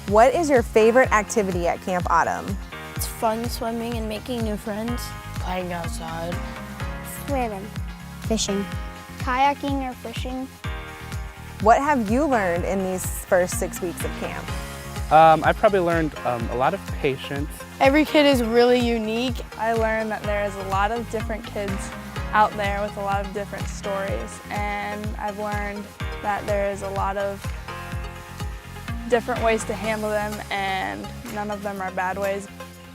What is your favorite activity at Camp Autumn? It's fun swimming and making new friends. Playing outside. Swimming. Fishing. Kayaking or fishing. What have you learned in these first 6 weeks of camp? I probably learned a lot of patience. Every kid is really unique. I learned that there is a lot of different kids out there with a lot of different stories, and I've learned that there is a lot of different ways to handle them, and none of them are bad ways.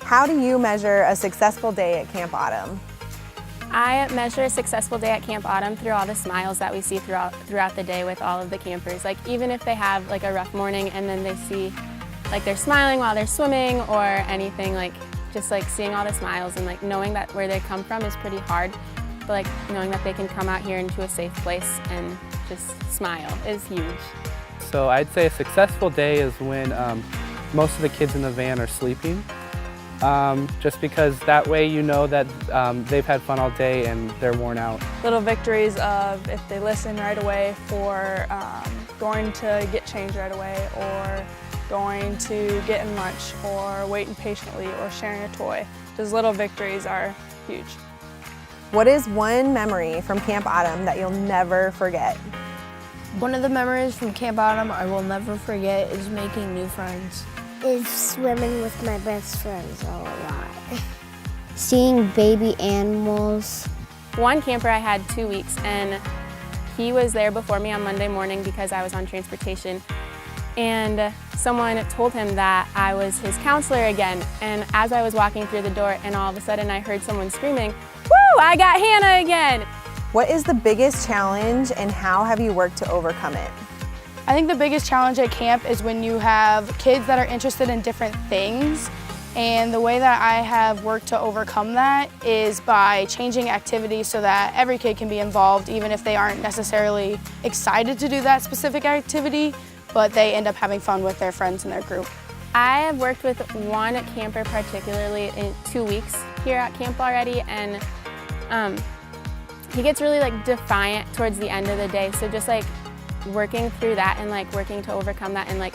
How do you measure a successful day at Camp Autumn? I measure a successful day at Camp Autumn through all the smiles that we see throughout the day with all of the campers. Like even if they have like a rough morning and then they see like they're smiling while they're swimming or anything, like just like seeing all the smiles and like knowing that where they come from is pretty hard, but like knowing that they can come out here into a safe place and just smile is huge. So I'd say a successful day is when most of the kids in the van are sleeping. Just because that way you know that they've had fun all day and they're worn out. Little victories of if they listen right away for going to get changed right away, or going to get in lunch, or waiting patiently, or sharing a toy. Those little victories are huge. What is one memory from Camp Autumn that you'll never forget? One of the memories from Camp Autumn I will never forget is making new friends. Is swimming with my best friends a lot. Seeing baby animals. One camper I had 2 weeks, and he was there before me on Monday morning because I was on transportation, and someone told him that I was his counselor again, and as I was walking through the door and all of a sudden I heard someone screaming, "Woo, I got Hannah again!" What is the biggest challenge and how have you worked to overcome it? I think the biggest challenge at camp is when you have kids that are interested in different things, and the way that I have worked to overcome that is by changing activities so that every kid can be involved, even if they aren't necessarily excited to do that specific activity, but they end up having fun with their friends in their group. I have worked with one camper particularly in 2 weeks here at camp already, and he gets really like defiant towards the end of the day, so just like working through that and like working to overcome that and like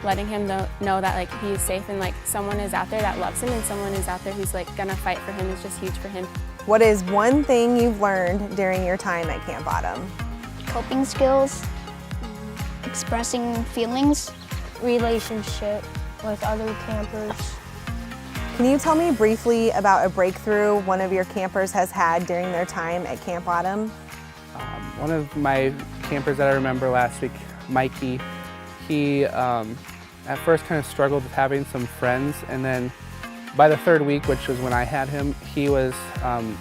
letting him know that like he is safe and like someone is out there that loves him and someone is out there who's like gonna fight for him is just huge for him. What is one thing you've learned during your time at Camp Autumn? Coping skills. Expressing feelings. Relationship with other campers. Can you tell me briefly about a breakthrough one of your campers has had during their time at Camp Autumn? One of my campers that I remember last week, Mikey, he at first kind of struggled with having some friends, and then by the third week, which was when I had him, he was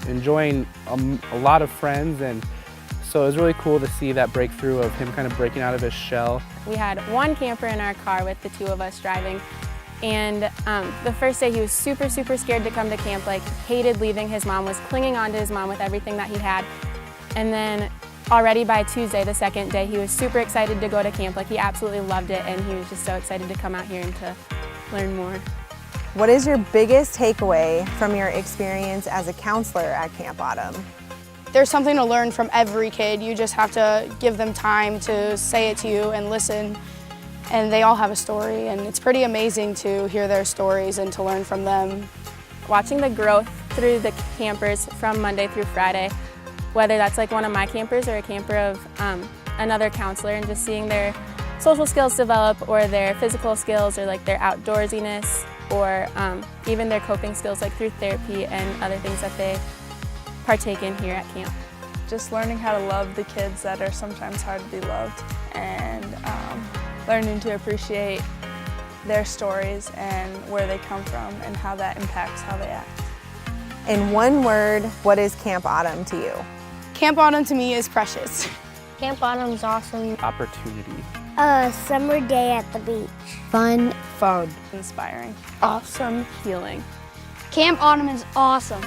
enjoying a lot of friends, and so it was really cool to see that breakthrough of him kind of breaking out of his shell. We had one camper in our car with the two of us driving, and the first day he was super scared to come to camp, like hated leaving his mom, was clinging on to his mom with everything that he had, and then already by Tuesday, the second day, he was super excited to go to camp. Like he absolutely loved it, and he was just so excited to come out here and to learn more. What is your biggest takeaway from your experience as a counselor at Camp Autumn? There's something to learn from every kid. You just have to give them time to say it to you and listen. And they all have a story, and it's pretty amazing to hear their stories and to learn from them. Watching the growth through the campers from Monday through Friday, whether that's like one of my campers or a camper of another counselor, and just seeing their social skills develop, or their physical skills, or like their outdoorsiness, or even their coping skills like through therapy and other things that they partake in here at camp. Just learning how to love the kids that are sometimes hard to be loved, and learning to appreciate their stories and where they come from and how that impacts how they act. In one word, what is Camp Autumn to you? Camp Autumn to me is precious. Camp Autumn's awesome. Opportunity. A summer day at the beach. Fun. Fun. Inspiring. Awesome. Healing. Camp Autumn is awesome.